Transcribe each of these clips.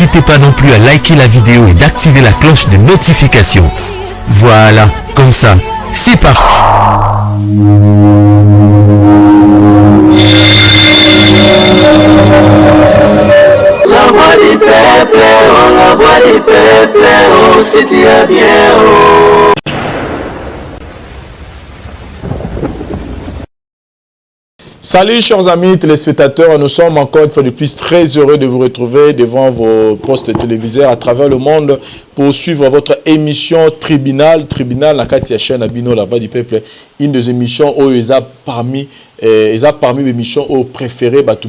n'hésitez pas non plus à liker la vidéo et d'activer la cloche de notification. Voilà, comme ça, c'est parti. La voix du peuple, oh, la voix du peuple, oh, si tu es bien, oh. Salut chers amis téléspectateurs, nous sommes encore une fois de plus très heureux de vous retrouver devant vos postes téléviseurs à travers le monde pour suivre votre émission Tribunal, la chaîne Abino, la voix du peuple, une des émissions où ils ont parmi les émissions préférées parce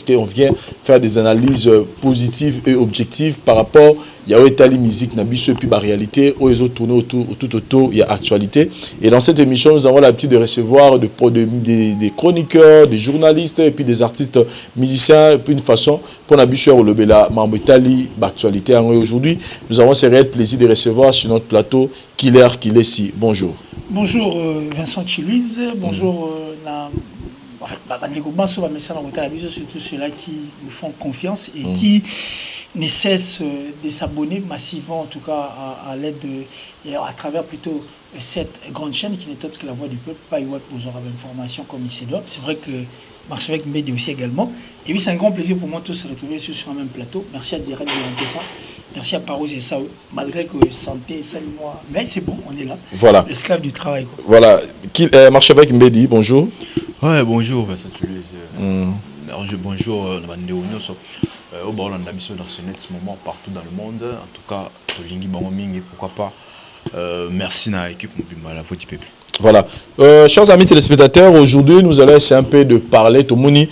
qu'on vient faire des analyses positives et objectives par rapport à la musique, et puis la réalité, où ils ont tourné tout autour, il y a actualité. Et dans cette émission, nous avons l'habitude de recevoir des chroniqueurs, des journalistes, et puis des artistes musiciens, et puis une façon pour la actualité. Aujourd'hui, nous avons ce réel plaisir de recevoir sur notre plateau Killer Kilesi. Bonjour. Bonjour Vincent Chiluiz, bonjour surtout ceux-là qui nous font confiance et qui ne cessent de s'abonner massivement, en tout cas à l'aide et à travers plutôt cette grande chaîne qui n'est autre que la voix du peuple, pas pour avoir l'information comme il se doit. C'est vrai que Marchevêque Mbedi aussi également. Et oui, c'est un grand plaisir pour moi de se retrouver sur un même plateau. Merci à Direct de ça. Merci à Paros et Sao, malgré que santé, salut moi. Mais c'est bon, on est là. Voilà. L'esclave du travail. Quoi. Voilà. Marchevêque Mbedi, bonjour. Ouais, bonjour, Vincent Chiluiz. Bonjour, au bord de ce moment partout dans le monde. En tout cas, et pourquoi pas. Merci à l'équipe de la voix du peuple. Voilà. Chers amis téléspectateurs, aujourd'hui, nous allons essayer un peu de parler de mon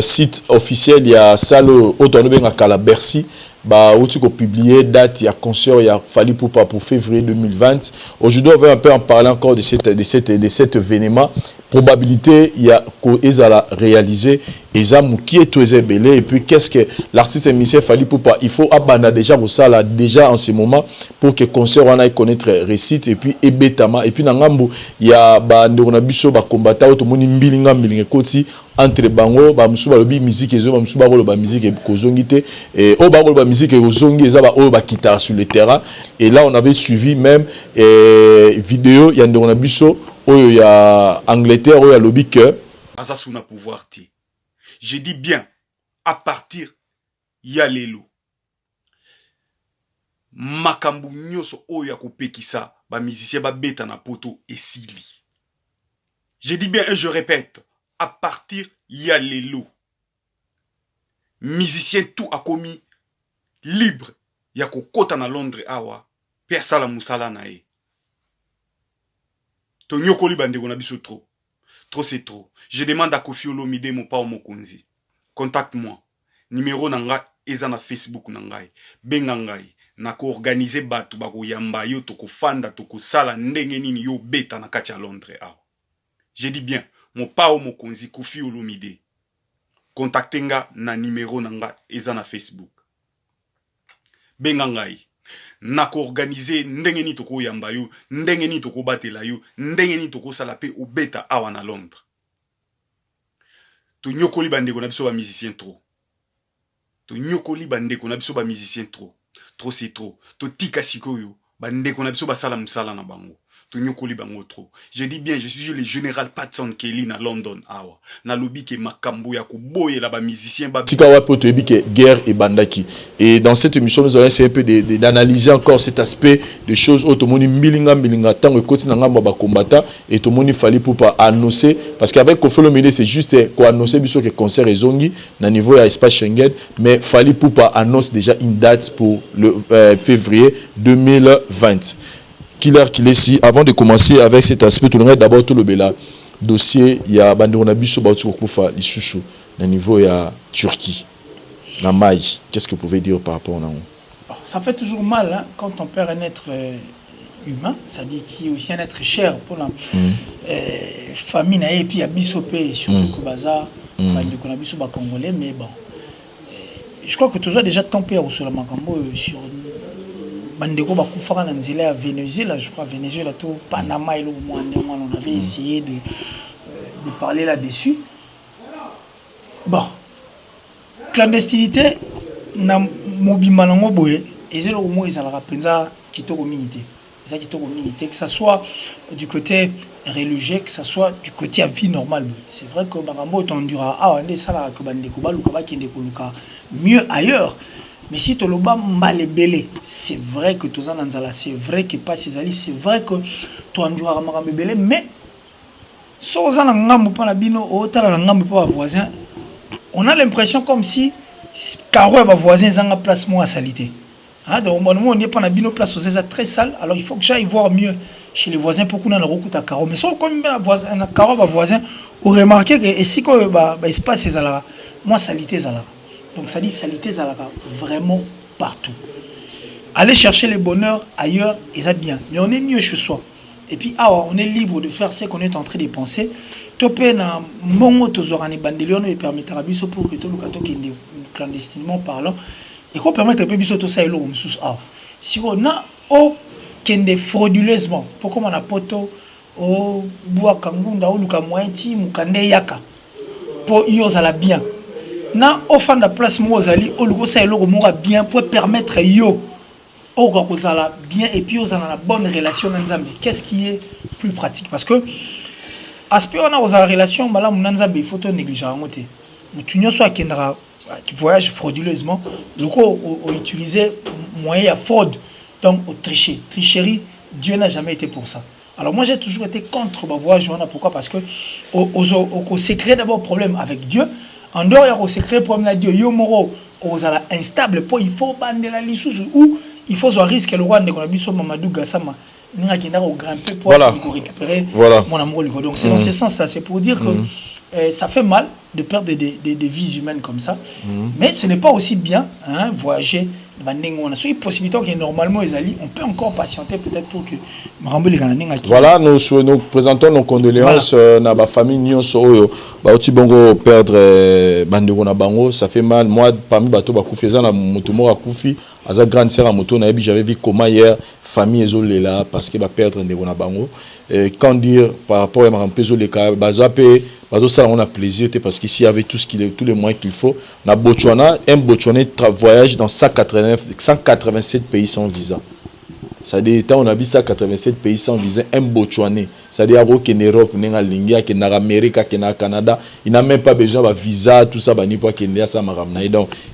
site officiel. Il y a Salo Autonomie à Calabercy. Où tu as publié date, il y a concert, il y a Fally Ipupa pour février 2020. Aujourd'hui, on va un peu en parler encore de cet événement. Probabilité, il y a qu'Ezala réalisé, Ezamou qui est tout belé, et puis qu'est-ce que l'artiste émissaire Fally Ipupa, il faut abandonner déjà pour ça là, déjà en ce moment, pour que le concert on aille connaître récite, et puis Ebetama, et puis Nangambo, il y a Nderonabiso, combattant, tout le monde mbilinga koti, entre bango, musuba lobi musique, et musuba loba musique, et kozongite, et au baro loba musique, et kozongi, et zaba o ba guitare sur le terrain, et là on avait suivi même vidéo, il y a Nderonabiso, il y a Angleterre, il y a lobby que Azasuna pouvoir ti. Je dis bien, à partir, il y a l'élo. Makambu nyoso oya kopekisa, ba musicien ba beta na poto et sili. Je dis bien et je répète, à partir, il y a l'élo. Musicien tout a commis libre. Ya ko kota na Londres awa, persala musala na e. Tonyokoli bandeko na biso trop. Trop c'est trop. Je demande à Kofi Olomide mon pa Mokonzi. Contacte-moi. Numéro nanga eza na Facebook nangai. Benga ngai. Na ko organiser batu bako yamba yo toko fanda toko sala ndenge nini yo beta na kati ya Londres awa. Je dis bien, mon pa Mokonzi Kofi Olomide. Contactenga na numéro nanga eza na Facebook. Benga ngai. Nako organiser ndenge ni toko yamba yo, ndenge ni toko batela yo, ndenge ni toko salape au beta awa na Londres. To nyokoli bandeko na biso ba musicien trop. To nyokoli bandeko na biso ba musicien trop. Trop c'est trop. To tika sikoyo bandeko na biso ba sala musala na bango. To nyokoli bango trop. Je dis bien, je suis le général Patson Kelly na London awa. Na lobi ke makambo ya kuboye la ba musicien ba tika wapo to ebi ke guerre et bandaki. Et dans cette émission nous allons essayer un peu d'analyser encore cet aspect de choses automoni milinga tango ekoti na ngamba ba combattant et to moni Fally Ipupa annoncer parce qu'avec Kofi Olomide c'est juste ko annoncer biso que concert ezongi na niveau ya espace Schengen, mais Fally Ipupa annonce déjà une date pour le février 2020. Killer Kilesi, avant de commencer avec cet aspect, tout le monde d'abord tout le bela dossier, il y a Banderonabiso Bautsukufa, l'Issusu, au niveau il y a Turquie, la maille. Qu'est-ce que vous pouvez dire par rapport à ça? Ça fait toujours mal hein, quand on perd un être humain, c'est-à-dire qui est aussi un être cher pour la famille, et puis il y a Bissopé, surtout Kubaza, Banderonabiso Congolais, mais bon. Je crois que tu as déjà tempé au sur la Makambo sur Bandeko Bakufara dans le Venezuela, je crois Venezuela, tout Panama et on avait essayé de parler là-dessus. Bon, clandestinité, mobimba nango boye ezelo au moins ezalaka penza kitoko mingi te. Ça kitoko mingi te, que ça soit du côté religieux, que ça soit du côté à vie normale. C'est vrai que barambo tondura on est ça là que bande ko baluka ba kende ko luka mieux ailleurs. Mais si tu l'as mal belé, c'est vrai que tu as nzala, c'est vrai que pas ces alliés, c'est vrai que tu as un belé, mais si tu as un bino, voisin, on a l'impression comme si caro est voisin, ils ont un placement à salité. Donc, on n'est pas dans bino place, c'est très sale, alors il faut que j'aille voir mieux chez les voisins pour qu'on ait un recours à caro. Mais si on a un caro voisin, on remarque que si il se passe ces alliés, moi, salité, c'est là. Donc ça dit salité zalaka vraiment partout. Aller chercher le bonheur ailleurs, et ça bien. Mais on est mieux chez soi. Et puis on est libre de faire ce qu'on est en train de penser. Topé na mongo tozorani bandelion et permettra biso pour que tout le cato qui est clandestinement parlant et qu'on permette que biso to ça elo msus si on a au kende frauduleusement pour comme on a poto au bois kangunda ou luka moiti mukande yaka pour yozala bien. Na offre de place mozali olukosa eloko mora bien pour permettre yo okozala bien et puis ozala la bonne relation nzambe. Qu'est-ce qui est plus pratique parce que aspect on a ozala relation mala nzambe il faut to négliger ngote. Mutu nyoso akendra qui voyage frauduleusement loko utiliser moyen à fraude donc au tricherie Dieu n'a jamais été pour ça. Alors moi j'ai toujours été contre ma voyage pourquoi parce que au secret d'abord problème avec Dieu. En dehors, il y a un secret pour amener Dieu. Yomoro, ozala instable. Pour il faut bander la lisusu ou il faut un risque le roi de Konabiso Mamadou Gassama. N'a qui n'a au grimper pour récupérer mon amour. Donc c'est dans ce sens-là, c'est pour dire que ça fait mal de perdre des vies humaines comme ça. Mais ce n'est pas aussi bien voyager. So, il possibilité que normalement on peut encore patienter peut-être pour que voilà nous présentons nos condoléances na ba famille nyonso ba oti bongo perdre bandeko na bango ça fait mal moi parmi bato ba kufeza na moto moko akufi aza grande sœur à moto na j'avais vu comment hier famille ezolela parce que ba perdre ndeko na bango quand dire par rapport à Marampezo les cas bazape bazo ça on a plaisir parce qu'ici il y avait tous les moyens qu'il faut na Botswana un Botswanais voyage dans 187 pays sans visa. C'est-à-dire on a vu 187 pays sans visa un Botswanais. C'est-à-dire qu'en Europe, en Amérique, en Canada, il n'a même pas besoin de visa, tout ça, donc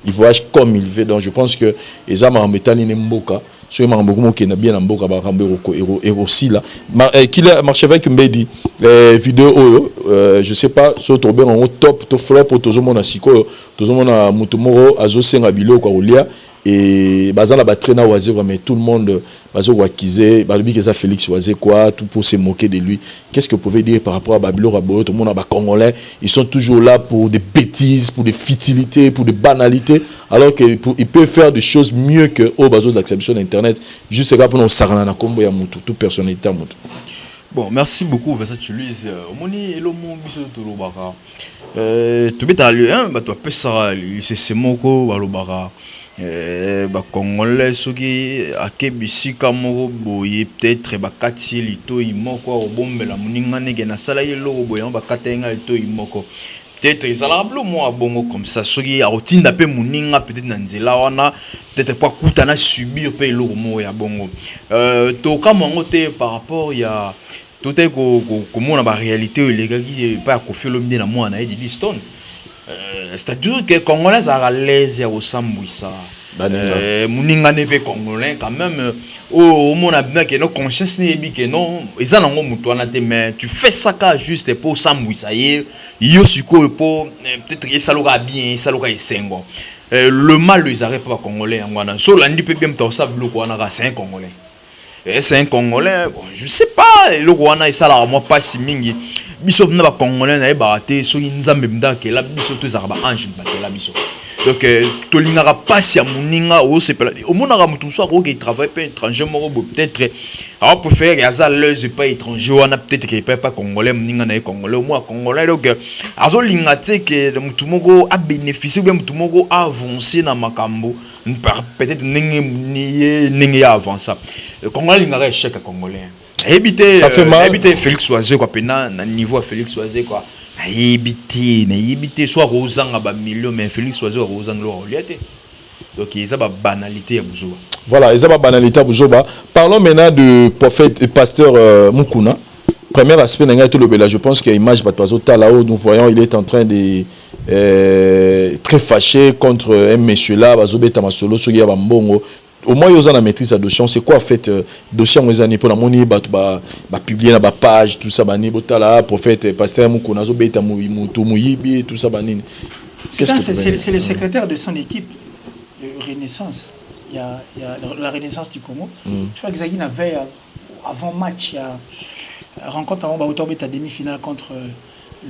il voyage comme il veut. Donc je pense que les Américains sont mboka. So il m'a beaucoup qui n'a bien en mboka ba et aussi là. Qu'il a marché avec Mbedi vidéo je sais pas so to bien en top to flop to zo mona siko to zo mona mutumoro azo senga bilo kwa ulia et bazala ba traîner oisé mais tout le monde bazo wakize balubi que ça Félix oisé quoi tout pour se moquer de lui. Qu'est-ce que vous pouvez dire par rapport à Babilo Rabo tout le monde ba congolais ils sont toujours là pour des bêtises pour des futilités pour des banalités alors qu'ils peuvent faire des choses mieux que au bazo de l'acception d'internet juste là pour nous sarana na kombo ya mutu toute personnalité mutu. Bon, merci beaucoup, Vincent Chuluis. Omoni elomo biso tolobaka. To beta le ba to pesa c'est moko balobaka. Ba congolais soki akebisika moko boye peut-être ba kati lito imoko obombela muninga nege na sala yelo boye ba katenga lito imoko. Peut-être ils allaient moi bongo comme ça soki a rotinda pe muninga peut-être na nzela wana peut-être pas kutana subir pe lo mo ya bongo to kama ngote par rapport ya tout est comment la réalité les gars qui pas Koffi Olomide na moi na Eddie Liston c'est-à-dire que congolais a l'aise ya osambwisa muninga ne pe congolais quand même au mona bien que nos conscience ne bi que non ils en ont mutu na te mais tu fais ça ka juste pour sambwisa yo siko pour peut-être ça l'aura bien ça l'aura esengo le mal les arrête pas congolais ngwana so landi pe bien to ça bloko wana ka c'est un congolais et c'est un congolais bon je sais pas le wana ça la moi pas si mingi biso na ba congolais na ba te so nzambe mdake la biso to za ba ange mdake la biso donc to lingara pas ya muninga o c'est pas au monara mutu so ko qui travaille pas étranger moko peut-être a préférer yaza leuse pas étranger wana peut-être qu'il pas congolais muninga na congolais moi congolais donc azo lingate que mutu moko a bénéficier bien mutu moko avancer na makambo peut-être n'engé avancer congolais lingara échec congolais éviter ça fait mal éviter Félix Oisé quoi pena na niveau Félix Oisé quoi na éviter soit Rosanga ba million mais Félix Oisé Rosanga lo oliate Donc ils ont banalité à Bouzoba. Voilà, ils ont banalité à Bouzoba. Parlons maintenant du prophète et pasteur Mukuna. Premier aspect, je pense qu'il y a une image là-haut, nous voyons il est en train de très fâché contre un monsieur là, au moins ils ont la maîtrise de dossier. C'est quoi en fait dossier on est pour la monnaie, publier la page, tout ça, prophète, pasteur Mukuna, tout ça, c'est le secrétaire de son équipe de Renaissance. Il y a la Renaissance du Congo. Je crois que Zagui avait avant match, il y a rencontre avant ta demi-finale contre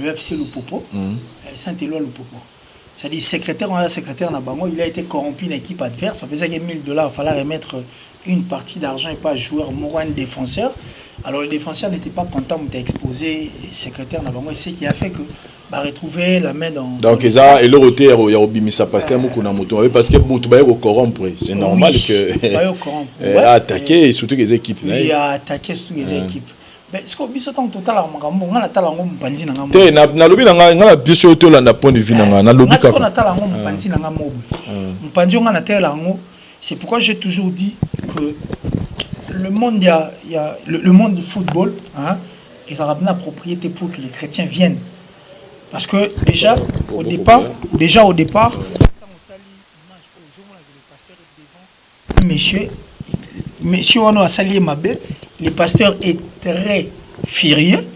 le FC Lupopo, Saint-Éloi Lupopo. C'est-à-dire secrétaire Nabango, il a été corrompu une équipe adverse. Il faisait $1000, il fallait remettre une partie d'argent et pas joueur, un défenseur. Alors le défenseur n'était pas content de exposer secrétaire Nabango, et c'est qui a fait que retrouver la main dans. Donc ça et le retour il y a obimisa pasteur Mukuna moto parce que Moutou ba corrompre, c'est normal que attaquer surtout les équipes. Il a attaqué surtout les équipes. Mais ce qu'on biso tant total on a tala ngom panzi na ngam. Te na lobi na nga biso to la na point de vue na lobi ka. On a tala ngom panzi na ngam mobu. Mpanzi on a tala ngo, c'est pourquoi j'ai toujours dit que le monde le monde du football ils ont la propriété pour que les chrétiens viennent. Parce que déjà au départ monsieur on a sali mabé, le pasteur est très furieux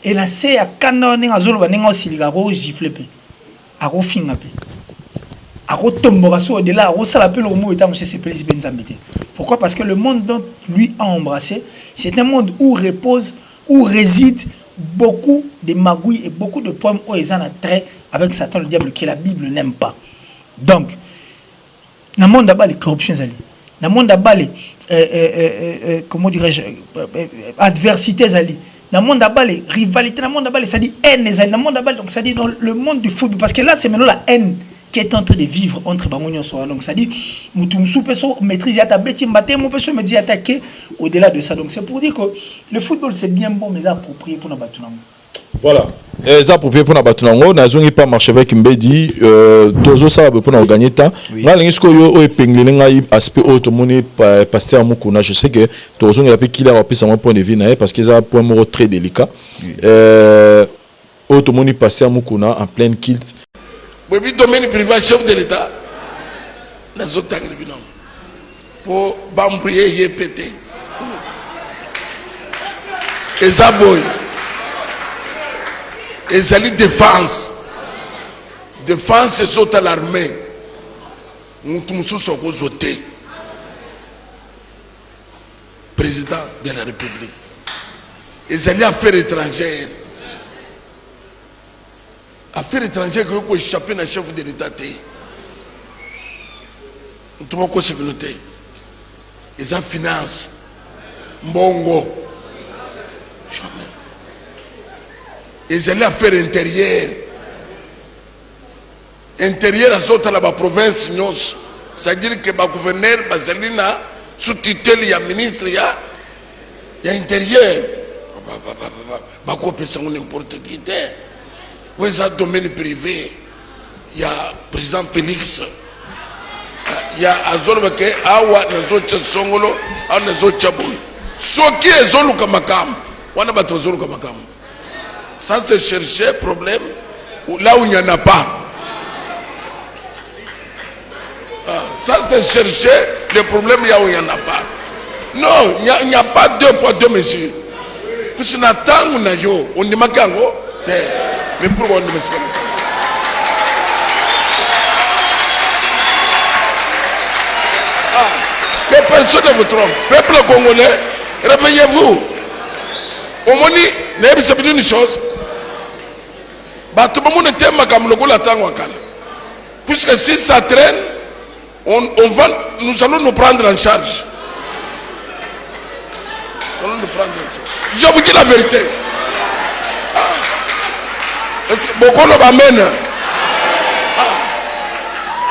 et là c'est à canon azolo banenga aussi la ro gifle pe aro finga pe aro tomboka so de là aro sala pe le mot état monsieur c'est plaisir benzambité. Pourquoi? Parce que le monde dont lui a embrassé, c'est un monde où réside beaucoup de magouilles et beaucoup de poèmes où ils en ont trait avec Satan le diable que la Bible n'aime pas. Donc dans le monde d'abord les corruptions ali, dans le monde d'abord les comment dirais-je adversités ali, dans le monde d'abord les rivalités, dans le monde d'abord ça dit haine ali, dans le monde d'abord donc ça dit dans le monde du football parce que là c'est maintenant la haine qui est en train de vivre entre Bangonio Soa. Donc ça dit Moutoumsou peut se maîtriser à ta bêtise, on peut se me attaquer au-delà de ça. Donc c'est pour dire que le football c'est bien bon mais approprié pour la Batunango. Voilà. Les appropriés pour la Batunango, n'a pas marché avec Mbedi, Tozo ça va pour nous gagner temps. Là, l'ingénieur yo épinglé aspect automone pasteur Mukuna. Je sais que Tozo il a pris qu'il a rappelé son point de vue parce que c'est un point très délicat. Automone pasteur Mukuna en pleine kilt. Oui, domaine privé, chef de l'État, les autres agriculteurs, pour bambouiller et péter. Et ça, boy. Et ça, les défense. Défense, c'est sauter à l'armée. Nous tous sommes votés. Président de la République. Et ça, les affaires étrangères. Affaires étrangères que vous échappez dans le chef de l'État. Nous avons quoi sécurité. Ils ont finance. Mbongo. Ils ont affaires intérieures. Intérieures à sortir de la province. C'est-à-dire que le gouverneur, Baselina, sous tutelle, il y a ministre, il y a intérieur. Bako peut s'en n'importe qui. Oui, c'est un domaine privé. Il y a le président Félix. Il y a Azolbeke, Awa, Nazocha Songolo, Awa Nazocha Boy. Ce qui est Zoluka Makam, on a battu Zoluka Makam. Ça, c'est chercher problème là où il n'y en a pas. Ça, c'est chercher le problème là où il n'y en a pas. Non, il n'y a pas deux poids, deux mesures. Puisque on attend, on dit Makango. Mais pourquoi on ne me dit pas? Que personne ne vous trompe. Peuple congolais, réveillez-vous. Au moins, n'avez pas une chose. Tout le monde était ma. Puisque si ça traîne, nous allons nous prendre en charge. Nous allons nous prendre en charge. Je vous dis la vérité. Beaucoup nous amènent.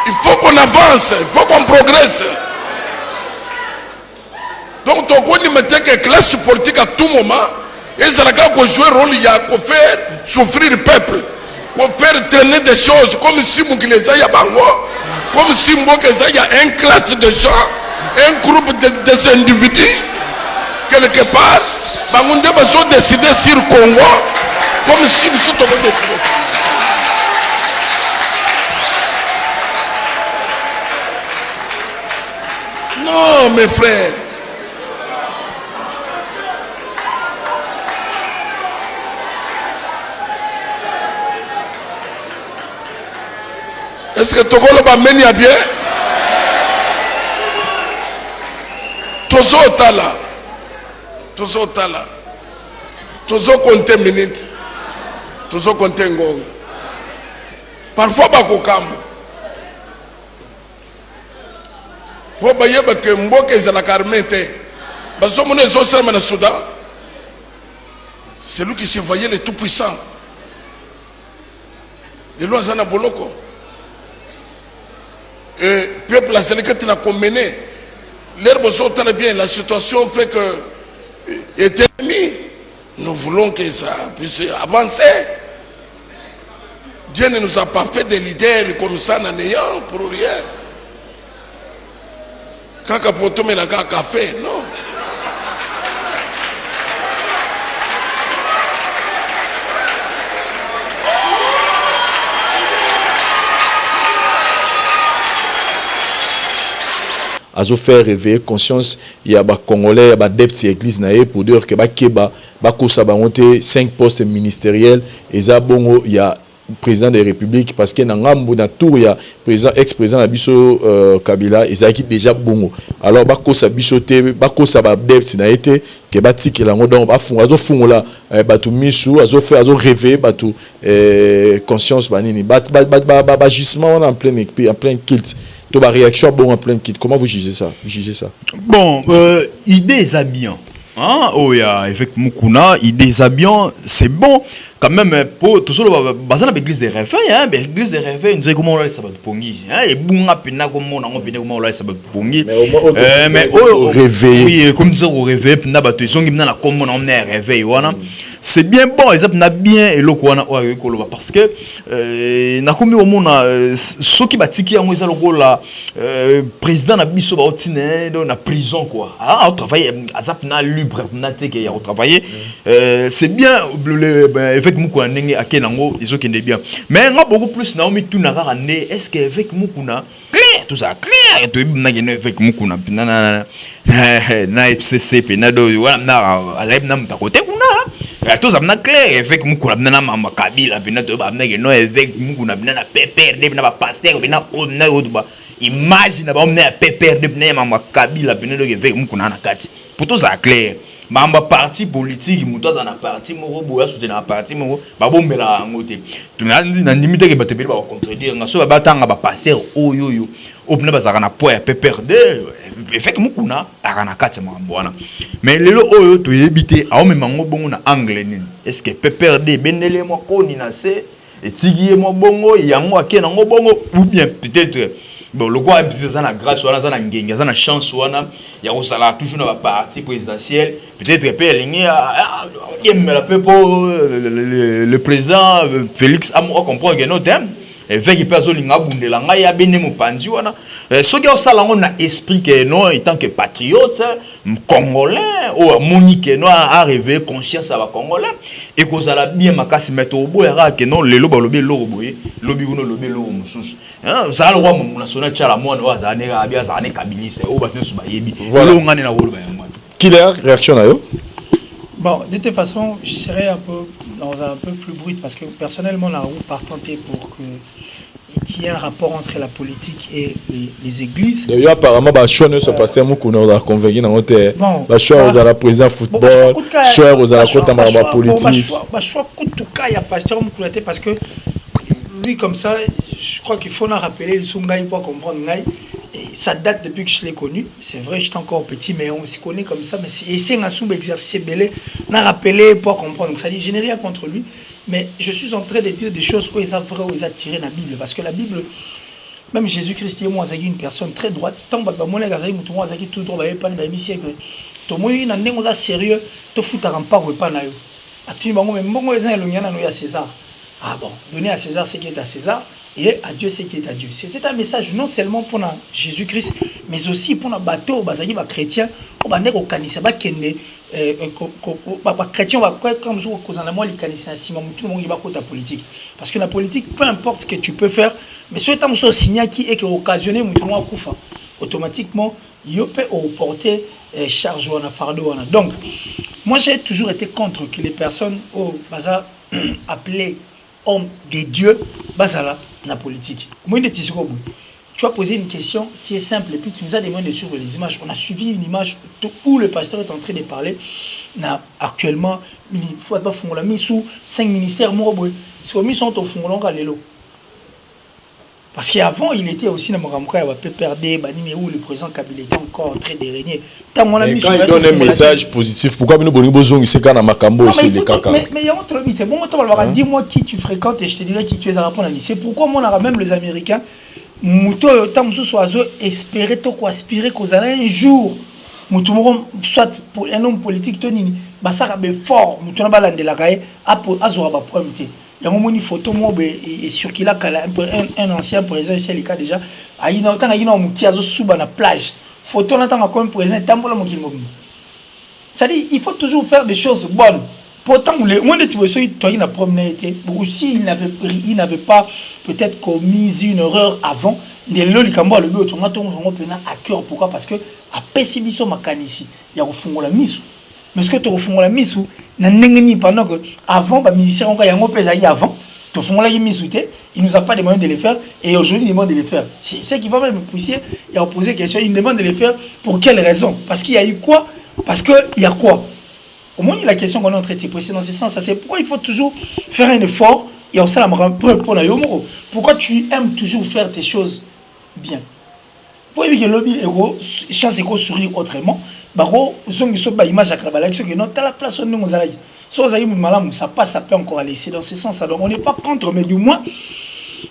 Il faut qu'on avance, il faut qu'on progresse. Donc, tu as que classe politique à tout moment, et ça n'a qu'à jouer rôle, il y a qu'à faire souffrir le peuple. pour faire traîner des choses comme si Moukileza y a bango, comme si Moukileza y a une classe de gens, un groupe des individus, quelque part, Bangonde va décider sur le Congo, comme si nous sommes décidés. Non, mes frères. Est-ce que Togolo va mener à bien? Tozo Tala. Tozo Tala. Tozo compter minutes. Tozo compter ngong. Parfois, Bakokam. Pour bayeba que Mboke la carmete. Bazomone Zoserman na Soudan. C'est lui qui se voyait le tout-puissant. Et lui, Zana Boloko. Et peuple la Sénégal n'a pas mené. L'herbe sont très bien. La situation fait que est ennemie. Nous voulons que ça puisse avancer. Dieu ne nous a pas fait des leaders comme ça en ayant pour rien. Quand Capoto met la café, non. Azo faire réveiller conscience, il y a des Congolais, il y a des adeptes de l'église pour dire que Keba, Bakosa monté 5 postes ministériels et ça bon il y a président de la République parce que dans na tour il y a président ex-président Abisso Kabila et ça qui déjà bon alors Bakosa bisoté Bakosa adeptes na été que batiki la donc ba fond azo fond là batu misu azo faire azo rêver batu conscience banini ba jugement en plein kilt. Toi, réaction bon en plein kit. Comment vous jugez ça? Bon, idée est bien. Hein? Oh, il y a avec Mukuna, idée est bien, c'est bon. Quand même, pour tout ça, basé sur l'église des réveils, hein, l'église des réveils, nous savons comment on a les sabbats de Pongi. Et bon, on a comment on a les sabbats de Pongi. Mais au réveil. Oui, comme ça, au réveil, on a battu, ils sont dans la commune, on a réveil, voilà. C'est bien bon, ils ont bien et l'eau parce que na comme au monde ceux qui batiki en ils ont la président na biso ba otine dans la prison quoi. Ah, on travaille azap na libre na teke ya travailler. C'est bien avec Mukuna ndenge akenango ils ont kende bien. Mais on a beaucoup plus na omi tout na rane est-ce que avec Mukuna clair tout ça clair to na gene avec Mukuna na FCC pe na do wala na aleb na mutakote kuna. Tous amna clair avec Mukuna na mama Kabila bina to ba na no avec Mukuna bina na PPRD bina ba pasteur bina na oduba imagine ba na PPRD bina mama Kabila bina do avec Mukuna na kati pour tous ça clair mamba parti politique muto za na parti moko boya soutenir na parti moko ba bombela ngote tunandi na limite ke batebeli ba contredire ngaso ba tanga ba pasteur oyoyo obna bazaka na poids ya PPRD effet Mukuna akana kati mambo wana mais lelo oyo to yebite a même ngo bongo na anglais nini est-ce que PPRD benele mo koni na se etigi mo bongo yango akena ngo bongo ou bien peut-être bon le quoi peut-être ça na grâce wana ça na ngenga ça na chance wana ya osala toujours na ba parti présidentiel peut-être pe lingi la le président Félix Amo comprend que no thème avec personne linga bundela nga ya bene mo pandi wana soki osala ngo na esprit que non étant que patriote congolais ou monique no a rêvé conscience aba congolais et ko sala bien makasi meto boya que non lelo ba lobi lo boye lobi kuno lobi lo mususu hein ça le roi national tchala mwana wa za ne abia za ne kabiliste o ba nesu ba yebi lo ngane na wolo ba yamwa Killer réaction na yo. Bon, de toute façon, je serais un peu plus brut parce que personnellement, là où partant pour qu'il y ait un rapport entre la politique et les églises. D'ailleurs, apparemment, bah, choix ne se passait beaucoup on a convaincu dans notre choix aux la président football, choix aux la côte à politique. Choix tout cas il y a pasteur Moukoulaté parce que lui comme ça, je crois qu'il faut en rappeler le Sungaï pour comprendre Ngaï. Et ça date depuis que je l'ai connu. C'est vrai, j'étais encore petit, mais on se connaît comme ça. Mais c'est un sous-exercice belé. On a rappelé pour comprendre. Donc ça dit, je n'ai rien contre lui. Mais je suis en train de dire des choses où ils ont vrai, où ils ont tiré la Bible. Parce que la Bible, même Jésus-Christ, moi, c'est une personne très droite. Tant que moi, c'est tout droit, pas de siècle. Tout le monde, il est sérieux. Tout fout à rempart ou pas. À tout le monde, même bon, ils ont le César. Ah bon, donner à César ce qui est à César et à Dieu ce qui est à Dieu. C'était un message non seulement pour Jésus-Christ, mais aussi pour les bateaux, les chrétiens, pour les chrétiens, comme la politique. Parce que la politique, peu importe ce que tu peux faire, mais si tu as un signal qui est occasionné, automatiquement, il peut porter charge ou un fardeau. Donc, moi j'ai toujours été contre que les personnes appelées hommes des dieux, basala la politique. Moi, tu as posé une question qui est simple et puis tu nous as demandé de suivre les images. On a suivi une image où le pasteur est en train de parler. Actuellement, il faut pas faire la mise sous 5 ministères. Ils sont au fond de l'eau. Parce qu'avant, il était aussi dans mon cas, où le président Kabila était encore en train de régner. Quand il donne un message positif, pourquoi nous avons besoin de ce qu'on a Makambo ici les caca? Mais il y a autre limite. Bon, dis-moi qui tu fréquentes et je te dirai qui tu es à répondre à C'est pourquoi moi, même les Américains, espérer quoi aspirer qu'aux un jour, soit pour un homme politique, ça va fort, il y a une photo sur qui un ancien président ici le cas déjà il y a qui a sous la plage photo là comme président c'est-à-dire il faut toujours faire des choses bonnes. Pourtant le moins de tu na promené aussi il n'avait pas peut-être commis une erreur avant de l'olikambo le but on a à cœur. Pourquoi? Parce que à pessibiso makanisi il y a au fond la mise. Mais ce que tu as la mise na ndengeni pendant que avant ba ministère on yango pesa avant tu font la mise il nous a pas demandé de le faire et aujourd'hui il demande de le faire. C'est ce qui va même pousser et a posé question, il demande de le faire pour quelle raison? Parce qu'il y a eu quoi? Parce que il y a quoi? Au moins la question qu'on est en train de se poser dans ce sens, c'est pourquoi il faut toujours faire un effort et on sait la pour la yomo. Pourquoi tu aimes toujours faire tes choses bien? Pour éviter que lobby héros chance et sourire autrement. Baro zongi so ba image akabala qui que non la place on nous allait so zaï malam ça passe ça peut encore aller c'est dans ce sens. Donc on n'est pas contre mais du moins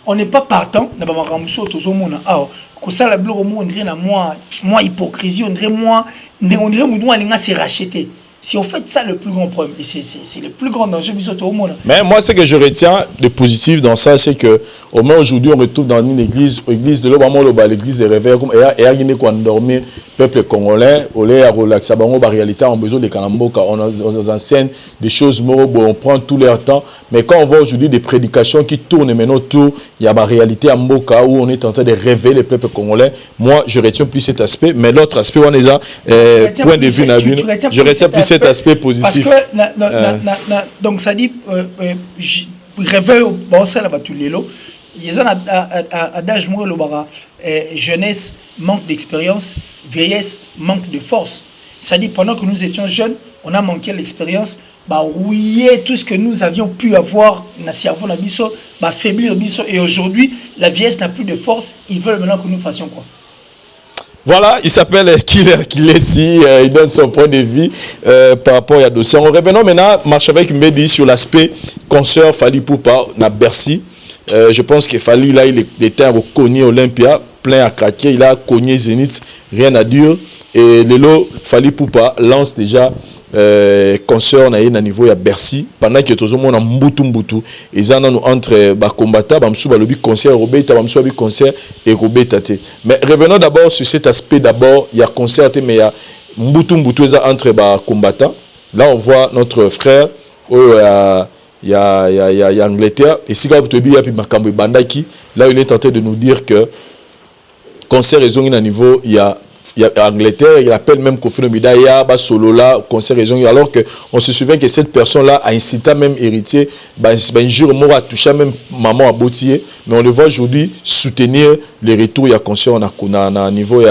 on n'est pas partant na ba makamso tozomona ah ko ça la blog mo ndire na moi hypocrisie on dirait moi on dirait mo alinga se racheter. Si on fait ça le plus grand problème et c'est le plus grand danger au monde. Mais moi ce que je retiens de positif dans ça c'est que au moins aujourd'hui on retrouve dans une église de l'Obama l'église des réveils comme et il quoi endormir peuple congolais au lieu à relaxer bango ba réalité on besoin de kanamboka on enseigne des choses on prend tout leur temps mais quand on voit aujourd'hui des prédications qui tournent maintenant autour il y a ma réalité à Mboka où on est en train de réveiller le peuple congolais. Moi je retiens plus cet aspect mais l'autre aspect on est à point de vue je retiens plus cet aspect positif. Parce que donc ça dit réveil bon ça là tout l'élo ils ont adage moi le bara jeunesse manque d'expérience, vieillesse manque de force. Ça dit pendant que nous étions jeunes on a manqué l'expérience rouiller tout ce que nous avions pu avoir na cerveau na biso faiblir biso et aujourd'hui la vieillesse n'a plus de force. Ils veulent maintenant que nous fassions quoi? Voilà, il s'appelle Killer Kilesi, il donne son point de vue par rapport à dossier. En revenant maintenant, marche avec Mehdi sur l'aspect concert Fally Poupa na Bercy. Je pense que Fally là, il était à cogner Olympia, plein à craquer, il a cogné Zénith, rien à dire. Et Lelo Fally Poupa lance déjà concert na niveau à Bercy pendant que tout le monde a mbutu et ça nous entre combattants bamsou balobi concert robeta bamsou bi concert et robeta te. Mais revenons d'abord sur cet aspect. D'abord il y a concert mais il y a mbutu entre combattants. Là on voit notre frère il y a Angleterre et si vous avez dit makambo bandaki là il est tenté de nous dire que concert ils ont un niveau il y a Angleterre, il appelle même Kofi Olomide solo là, concert raison, alors que on se souvient que cette personne-là a incité même héritier, un jour mort a touché même maman à Botier, mais on le voit aujourd'hui soutenir les retours, il y a concert à niveau il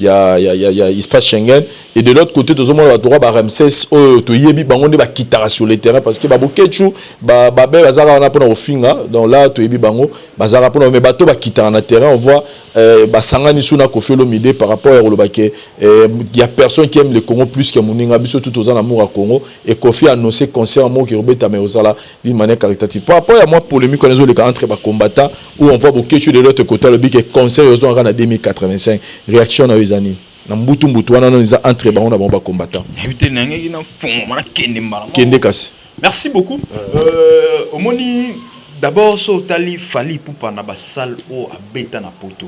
y a espace Schengen et de l'autre côté tout le monde a droit à Ramsès to yebi bango ba kitara sur le terrain parce que ba bokechu ba bazara on a pour finga donc là to yebi bango bazara pour mais bato ba kitara na terrain on voit ba sangani suna Kofi Olomide par rapport à Olobake il y a personne qui aime le Congo plus que Moninga biso tout aux amour à Congo et Kofi a annoncé concert mo qui robeta mais osala d'une manière caritative par rapport à moi polémique on les entre ba combattants où on voit bokechu de l'autre côté le bic concert aux en 2085 réaction na Zani na mbutu wana non ils entre bango na bomba combattant. Merci beaucoup. Omoni d'abord so tali fali pour na ba salle o abeta na poto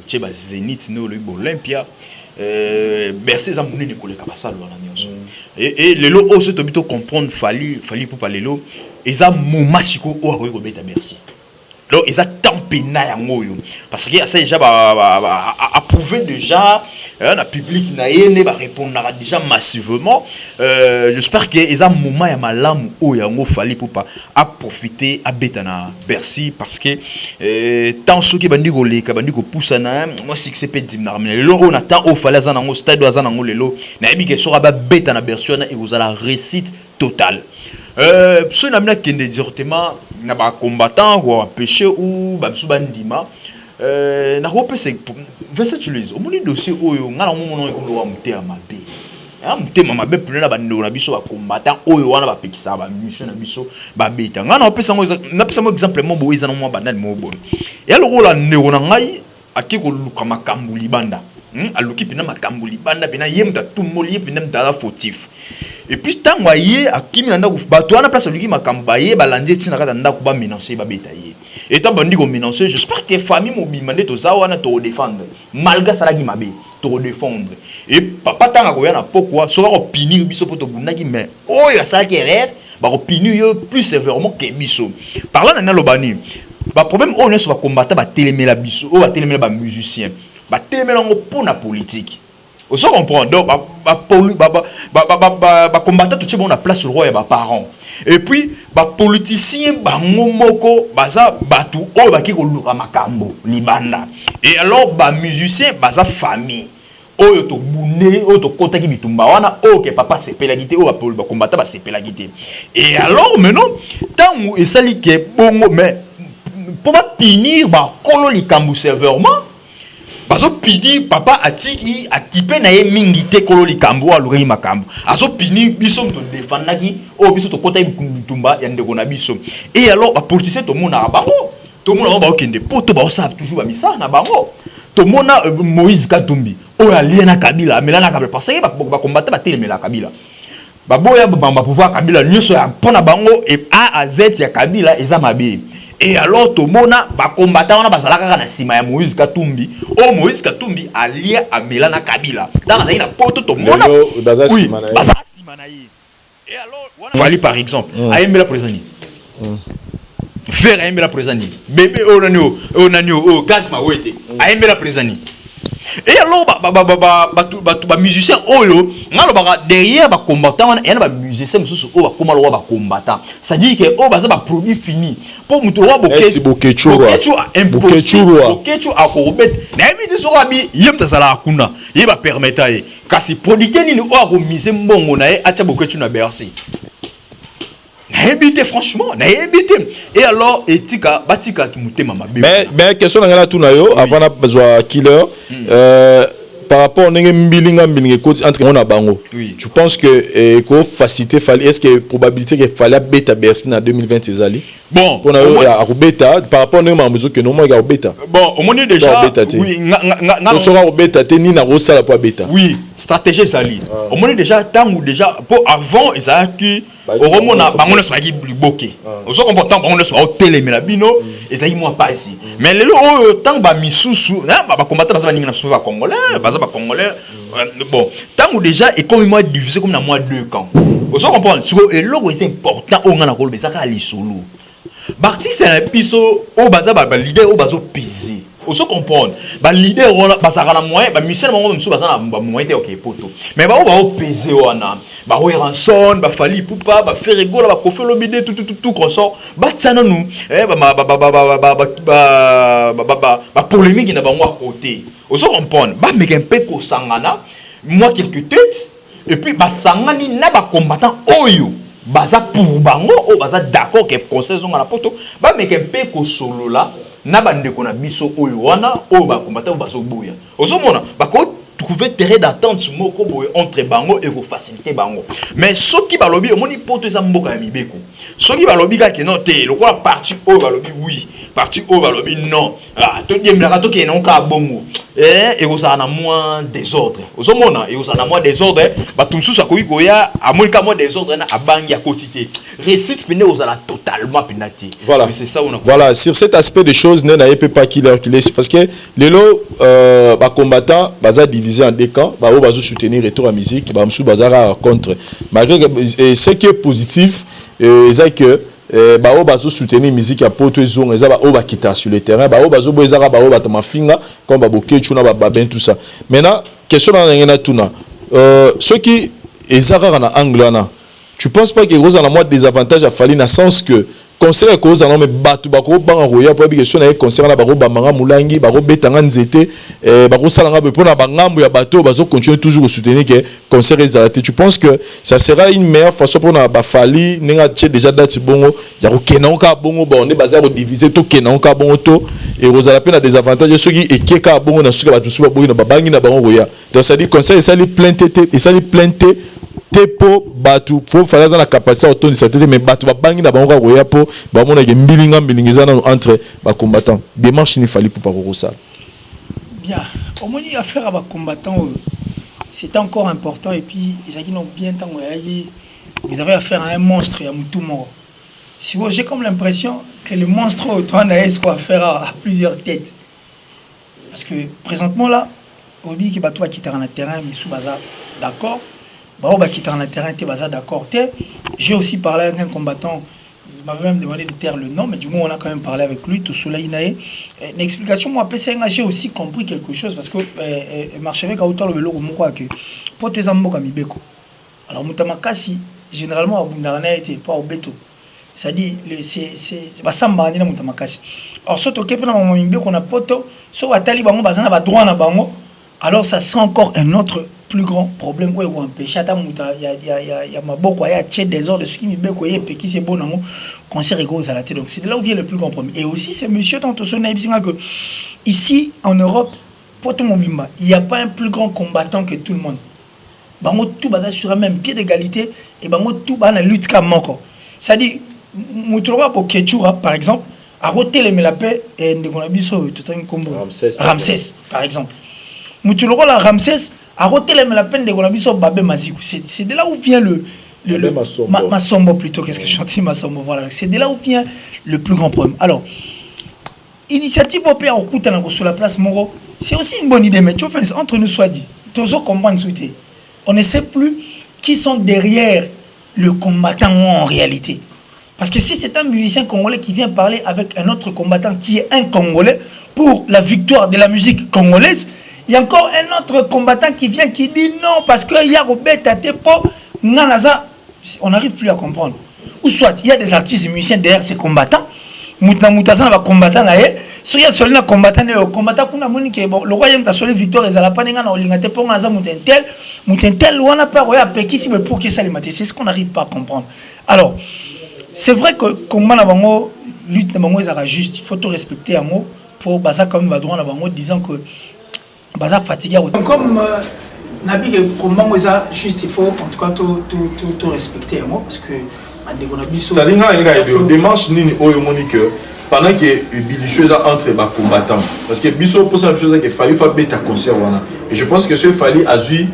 tche ba Zénith no le Olympia Bercy za muni de koleka ba salle wana nyonso et lelo o so to bito comprendre fali pour lelo eza momasiko o akoki kobeta Bercy. Donc ils ont tempéna yango yo parce que ça déjà approuvé déjà na public na yene ba répondre déjà massivement j'espère que ils ont moment ya malamu o yango fali pour pas à profiter à betana Bercy parce que tant ceux qui bandi ko leka bandi ko poussana moi succès peut dimna mais le on attend au fali za nango stade za nango lelo na yebi ke sera ba betana Bercy na et vous la réussite totale. Ce n'a pas été directement na ba combattant ou empêché ou ba subandima na hope c'est verset tu lis au moni dossier oyo ngala mono ko wa mutea mabe ya mutema mabe pena ba ndo na biso ba combattant oyo wana ba pekisa ba mission na biso ba beta ngana opesa mo exemple mo boiza na mo bandani mo bon ya lo la ndeko na ngai akiko luka makambu libanda aluki pina makambu libanda pina yemta tumoli pina mdala fautif. Et puis tant voyez à qui mi nanda ku bato ana place luki makambaye balanje tina kata nda ku ba menacer ba betaye et tant bandi ko menacer j'espère que famille mobimande to za wana to défendre malgré ça la ki mabe to défendre et papa tanga ko yana pourquoi so va punir biso poto bundaki mais oh ya ça qui erreur ba ko punir plus sévèrement que biso parlant na lobani ba problème on est sur ba combattant ba télémela biso o ba télémela ba musicien ba télémela ngo pour na politique. On se comprend. Donc, combattant tout le monde a place sur le roi et les parents. Et puis, les politiciens, les momoko, baza batu, oh, baki ko luka makambo, libanda. Et alors, les musiciens, baza famille. Oh, yo to bune, oh, to kota ki bitumba wana, oh, que papa se pelagité, oh, ba combattant ba se pelagité. Et alors, maintenant, tant où et ça li ke bongo, mais pour pas punir, ba kolo li kambu sévèrement. Bazo pini papa atiki akipe na ye mingi te kolo likambo aluri makambo azo pini biso to defandaki o biso to kota bitumba ya ndeko na biso et alors ba politicien to mona bango to mona ba okende poto ba osa toujours ba misa na bango to mona Moïse Katumbi o alie na Kabila amela na Kabila parce que ba combattre ba telemela Kabila ba boya ba pouvoir Kabila nyoso ya pona bango et A à Z ya Kabila eza mabe. Et alors tout le monde va combattre on a bazalaka na sima ya Moïse Katumbi. Oh Moïse Katumbi allié à Melana Kabila. Dans la porte tout le monde. Oui. Bazala sima na ye. Et alors voilà par exemple, Aimela Présani. Faire Aimela Présani. Bébé onanio gaz ma wete. Aimela Présani. Et alors ba musicien oyo ngalo ba derrière ba combattant et ba musicien mususu o ba koma lo ba combattant ça dit que o ba za ba produit fini pour mutu wa bokechu a ko bet na mi de so rabi yemta sala akuna ye ba permettre ye kasi producteur ni o ko mise mbongo na ye acha bokechu na Bercy N'habitez franchement, n'habitez. Et alors, etika, batika qui mutema mabe. Mais question na tout na yo avant na besoin killer par rapport à mbilinga coach entre on a bango. Tu penses que ko facilité fallait est-ce que probabilité qu'il fallait beta Bercy en 2020 ces ali. Bon, on a beta par rapport à mesure que non moi il beta. Bon, au moins déjà oui, nga sera beta te ni na rosala pour beta. Oui, stratégie sali. Au moins déjà tant ou déjà pour avant ils a qui au moment na bango so baki bloqué. Au so comportant bango so télé mais la bino ezali moi pas ici. Mais le tant ba misusu ba combattant ba ninga na so ba congolais, ba congolais. Bon, tant ou déjà et comme moi divisé comme dans moi deux camps. Au so comprendre, et logo c'est important on na ko le bezaka li solo. Barti c'est un piso au baza ba leader au bazo peser. On se comprendre. Ba leader on ba ça na moyen ba mission bango mso baza na moyen OK poto. Mais ba o peser wana. Ba o ranson, ba fali poupa, ba faire rigolo, ba kofi lobide tout consort. Ba tsana nous ba polémique na bango à côté. On se comprendre. Ba meke un peu ko sangana, moi quelques têtes et puis ba sangani na ba combattant oyo. Baza pour bango o baza d'accord que conseil zonga na poto ba meke mpe ko solo la na bande ko na biso oyo wana o ba combattant bazo boya ozomona ba ko trouver terrain d'attente moko boye entre bango et ko faciliter bango mais soki balobi omoni poto za mboka ya mibeko soki balobi ka ke non te lokola parti o balobi oui parti o balobi non ah to diemla ka to ke non ka bongo et aux en a moins désordre aux hommes et aux en a moins désordre bah tout sous ça koya à moins qu'à moins désordre à bangi à quotidien récite pene aux a totalement penati voilà c'est ça on a voilà sur cet aspect des choses ne n'ayez pas qu'il est parce que les lots bah combattants baza divisé en deux camps bah au bazo soutenir retour à musique bah msou bazara contre malgré que ce qui est positif c'est que ba o bazo soutenir musique à poto ezonga eza ba o ba kita sur le terrain ba o bazo boezara ba o ba mafinga comme ba bokechu na ba ben tout ça maintenant question na ngena tuna ceux qui ezara na anglana tu penses pas que vous en a moins des avantages à Fali dans le sens que concert cause en mais batu bako banga roya pour question na concert na bako bamanga mulangi bako betanga nzete bako salanga be pona bangambo ya bato bazo continuer toujours à soutenir que concert est arrêté. Tu penses que ça sera une meilleure façon pour na ba Fali ninga tche déjà date bongo ya ko kenanka bongo ba on est basé à diviser to kenanka bongo to et vous allez peine des avantages ceux qui et keka bongo na suka batu suba bongo na babangi na bango roya donc ça dit concert ça li plainte et ça li plainte tepo batu faut faire la capacité auto de cette mais batu ba bangi na bango roya po ba mona ke mbilinga mbilingizana entre ba combattants démarche ni fali pour pas ça bien au moins affaire à ba combattants c'est encore important et puis ils qui n'ont bien tant vous avez affaire à un monstre à tout mort si vous j'ai comme l'impression que le monstre toi n'a quoi faire à plusieurs têtes parce que présentement là on dit que ba toi qui t'es en terrain mais sous bazar d'accord. Bah, qui dans le terrain, tu es d'accord. J'ai aussi parlé avec un combattant, il m'avait même demandé de taire le nom, mais du moins on a quand même parlé avec lui, tout cela il a une explication. Moi, j'ai aussi compris quelque chose parce que Marchevêque a autant le vélo que pour tes amours comme Ibeko. Alors, Moutamakasi, généralement, à Bundarana était pas au béto. C'est-à-dire, c'est pas ça, Moutamakasi. Alors, surtout que pendant Ibeko, on a poto, soit à Taliban, bazana, ba droit na bango, alors ça sera encore un autre plus grand problème où on empêche à il y a beaucoup il y a tché des ordres de ce qui me béco et qui c'est bon non concert égaux à la tête donc c'est de là où vient le plus grand problème et aussi c'est monsieur tant que ici en Europe pour tout le monde il n'y a pas un plus grand combattant que tout le monde bango tout basé sur un même pied d'égalité et bango tout bas la lutte comme encore ça dit mutuloka pour Ketchura par exemple à roter les melapé et ndekona biso tout un combo Ramsès par exemple mutuloka la Ramsès à roter la peine de Gonabiso Babé Mazikou. C'est de là où vient le Masombo plutôt, qu'est-ce que je chante Masombo, voilà. C'est de là où vient le plus grand problème. Alors, initiative européenne au Koutana sur la place Moro, c'est aussi une bonne idée, mais tu vois, entre nous soit dit, on ne sait plus qui sont derrière le combattant en réalité. Parce que si c'est un musicien congolais qui vient parler avec un autre combattant qui est un Congolais pour la victoire de la musique congolaise, il y a encore un autre combattant qui vient qui dit non parce qu'il y a Robert Tatepo, on n'arrive plus à comprendre. Ou soit il y a des artistes et musiciens derrière ces combattants, Moutazan va combattre naé, soit il y a seulement combattant et combattant qu'on a monique bon le royaume t'a solé victoire et la panenga na olingate pour ngaza moutentel on a pas roya peki si mais pour que ça les mater c'est ce qu'on n'arrive pas à comprendre. Alors c'est vrai que combat na bango lutte na bango ça juste, il faut tout respecter un mot pour baza comme va droit na bango disant que baza fatigué comme nabi que comment ça juste il faut en tout cas tout respecter moi parce que ça dit nga démarche nini oyo monique pendant que bilicheuse entre les combattants parce que biso pour ça chose que fallait faire bêta concert wana et je pense que ce fallait azui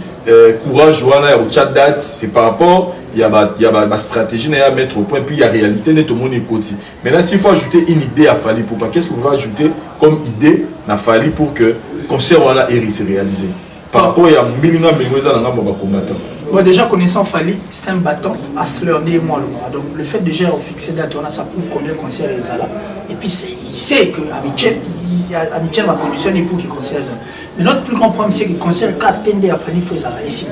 courage wana au chat date c'est par rapport il y a ma stratégie à mettre au point puis il y a réalité net au monde côté maintenant s'il faut ajouter une idée à Fali pour pas qu'est-ce que vous va ajouter comme idée na Fali pour que concert voilà et se réaliser par rapport à Mbilinga Mbengweza dans le combattant. Bon, déjà connaissant Fali, c'est un bâton à se leur dire moi le bras. Donc le fait de déjà fixer date, ça prouve combien le concert est là. Et puis il sait que Amichel va conditionner pour qu'il concert ça. Mais notre plus grand problème c'est que le concert quand attendait à Fali fait ça là ici.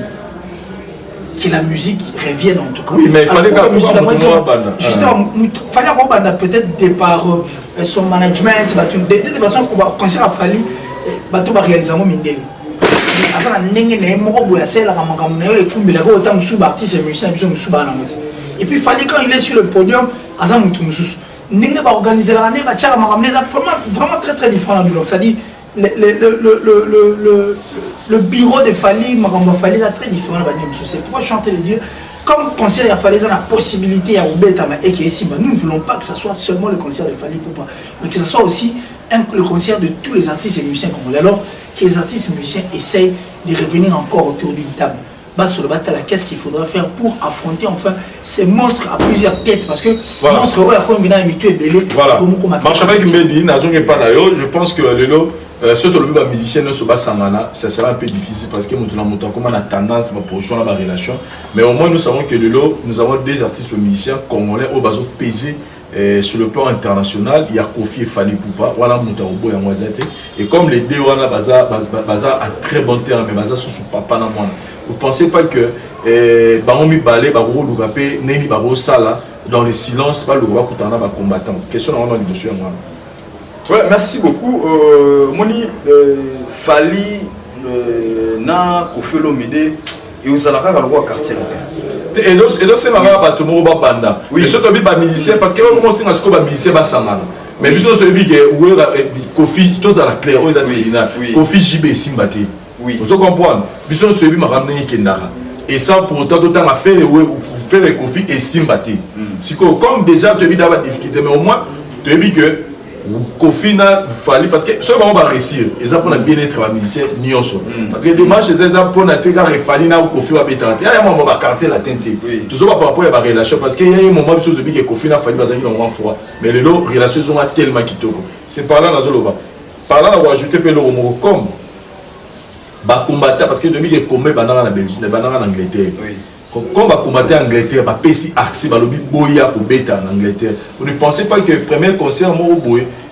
Que la musique revienne en tout cas. Oui, mais il fallait justement, il fallait avoir peut-être de par son management, de toute façon qu'on va concert à Fali, bateau va réaliser un mindeli. Et puis il fallait quand il est sur le podium, il va organiser la année, vraiment très très différent. Donc ça dit le bureau de Fali, est très différent. C'est pourquoi je suis en train de dire, comme concert, il fallait la possibilité à Oubetama et qui est ici, nous ne voulons pas que ce soit seulement le concert de Fali Poupa, mais que ce soit aussi le concert de tous les artistes et musiciens congolais. Alors, que les artistes musiciens essayent de revenir encore autour d'une table. Sur le bataille, qu'est-ce qu'il faudra faire pour affronter enfin ces monstres à plusieurs têtes? Parce que voilà. monstres, comme il y a un voilà. Marche avec Mbedi, je pense que surtout le musicien ne se bat sans mana, ça sera un peu difficile parce que nous avons a tendance à produire la relation. Mais au moins nous savons que nous avons des artistes musiciens congolais au bas pesé. Sur le plan international, il y a Kofi et Fali Poupa, voilà Moutarobo et Mwazate. Et comme les deux, on a Baza à très bon terme, mais Baza sous papa na moi. Vous ne pensez pas que Baromi Balé, Baro Lugapé, Neni Baro Sala, dans le silence, pas le roi Koutana va combattant. Question normalement du monsieur moi. Ouais, merci beaucoup. Moni Fali na Kofi Olomide et vous allez avoir le quartier. Et donc c'est marrant à tout le monde banda. Oui. Ce que tu as musicien parce que on commence à ce que musicien va s'en mais puis on se dit que Kofi tous à la claire, aux Aténa, Kofi JB Simbate. Oui. Vous comprenez? Puis on se dit marrant Kendara. Et ça pour autant d'autant à faire Kofi et Simbate. Si comme déjà tu as d'avoir des difficultés mais au moins tu as dit que Kofi n'a fallu parce que ce qu'on va réussir, ils apprennent à bien être un musicien nyonso. Parce que dommage ils apprennent à être refali na Kofi va bien être. Il y a un moment va quartier la tente. Tout ça par rapport à la relation parce qu'il y a un moment où que Kofi n'a fallu bazaki dans fois. Mais les relations sont tellement kitoko. C'est par là dans Zoloba. Par là on va ajouter peu le mot comme ba combattre parce que demi que combat banana na Belgique, banana en Angleterre. Quand on va combattre en Angleterre, on va passer accès à l'objet boya pour bêta en Angleterre. Vous ne pensez pas que le premier concert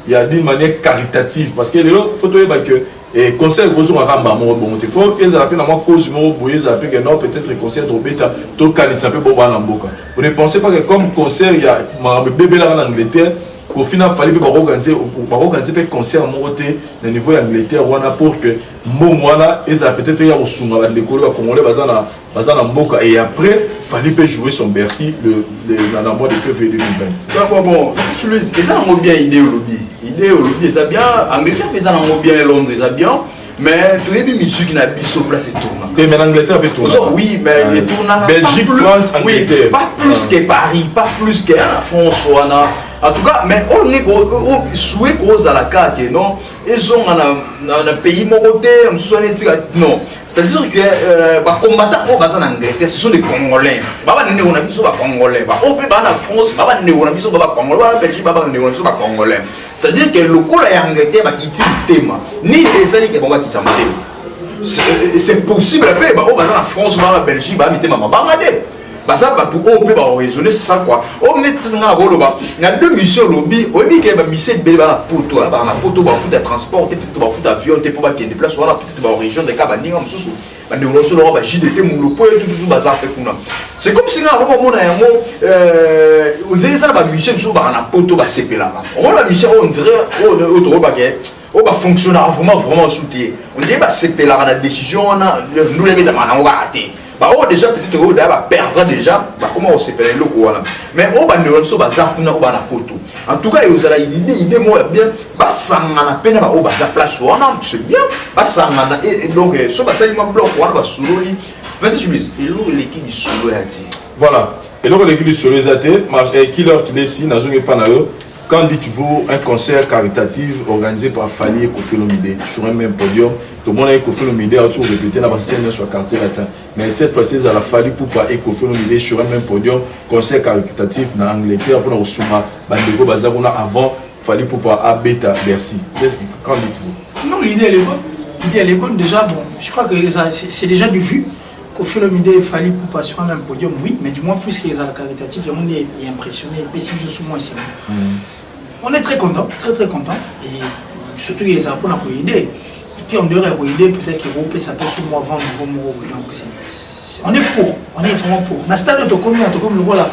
il y a d'une manière caritative parce que il faut que le concert gros on va bon il faut qu'ils appellent à moi cause ils appellent que non peut-être le concert de bêta tout cas il s'appelle boba en boka. Vous ne pensez pas que comme concert il y a bébé là en Angleterre au final il fallait organiser un concert au niveau de l'Angleterre pour que Mongwana ils appellent peut-être il y a au Sunga les Congolais bazana mboka et après fallait peut jouer son Bercy dans le mois de février 2020. Bon, si tu le dis, ça n'a bien idée au lobby, ça bien Angleterre, mais ça n'a bien Londres, ça bien. Mais tu es bien monsieur qui n'a pas sur place et tourne. Mais l'Angleterre avait tourné. Oui, mais il tourne. Belgique, France, Angleterre. Oui, pas plus que Paris, pas plus que la France. En tout cas, mais on est souhait gros à la carte, non? Ils ont un pays moroté, non. C'est-à-dire que les combattants en Angleterre, ce sont des Congolais. On a vu sur les Congolais. Au pays de la France, on a vu sur les Congolais. En Belgique, on a vu sur les Congolais. C'est-à-dire que le col en Angleterre va quitter le thème. Ni les années qui vont quitter le thème. C'est possible. On va en France, on va en Belgique, on va quitter le thème. Ça va tout raisonner, c'est ça quoi. On est il y a deux missions lobby. On dit qu'il y a une mission de la poto, la poto va foutre de transport, peut-être va foutre d'avion, peut-être va qu'il déplace, peut-être va en région de Cabani, comme ça. On va JDT mon point tout bazar fait pour nous. C'est comme si on dirait ça la mission sur la poto va CP là. On la mission on dirait on va fonctionner vraiment soutien. On dirait va CP là la décision nous les mettre on va rater. Déjà peut-être on va perdre déjà comment on s'appelle le quoi là mais on va ne so bazar pour na poto en tout cas vous avez une idée moi bien basanga na peine on va place on c'est bien basanga et donc so basalima bloc on va sololi vas-y je dis et l'équipe du solo ati voilà et donc l'équipe du solo ati marche killer qui ici na zone pas na yo quand dit tu veux un concert caritatif organisé par Fali et Kofi Olomide sur un même podium tout le monde a Kofi Olomide a toujours répété la scène sur quartier latin mais cette fois-ci ça a fallu pour pas et Kofi Olomide sur un même podium concert caritatif dans Angleterre pour nous suma bandego bazakuna avant Fali pour pas à Beta Bercy qu'est-ce que quand dites-vous non l'idée elle est bonne déjà bon je crois que c'est déjà du vu Kofi Olomide et Fali pour pas sur un même podium oui mais du moins plus que les caritatifs le monde est impressionné et si je suis moins c'est on est très content et surtout les apports on a aider et puis on devrait aider peut-être que vous ça peut sur moi vendre donc on est vraiment pour na stade de combien comme le voilà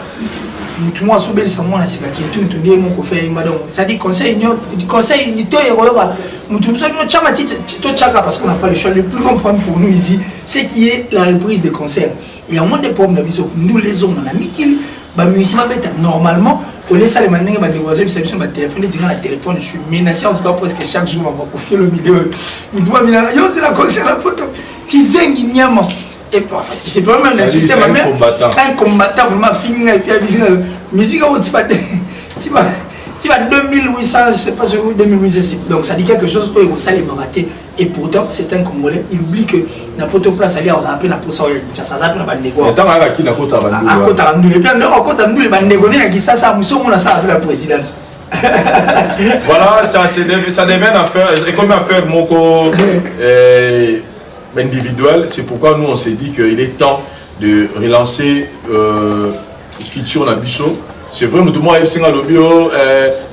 tout moi sous belle ça moi c'est la question tout n'est mon fait madame ça dit conseil ni toi et voilà nous sommes chama tito chaka parce qu'on n'a pas le choix le plus grand problème pour nous ici c'est qui est la reprise des concerts et à moins des problèmes nous les hommes on a mis qu'il musicien normalement on laisse les manières de négocier sur le téléphone dire la téléphone je suis menacé en tout cas presque chaque jour on va confier le vidéo on doit bien yo c'est la concert la photo qui zengi nyama et en fait c'est pas même insulter ma mère un combattant vraiment fini et puis la musique au tu vas 2800 je sais pas sur 2800 donc ça dit quelque chose où ça les raté Et pourtant, c'est un Congolais. Il oublie que n'importe où place aller, on a appelé la poste à Kinshasa, ça s'appelle la négo. Attends, à qui la côte à Bandou? À côte à Bandou. Et bien, on compte à nous les bandégonnés, qui ça, nous sommes ça avec la présidence. Voilà, ça devient une affaire, et comme affaire moko individuelle, c'est pourquoi nous on s'est dit qu'il est temps de relancer culture na biso. C'est vrai, nous tout le monde a le bio,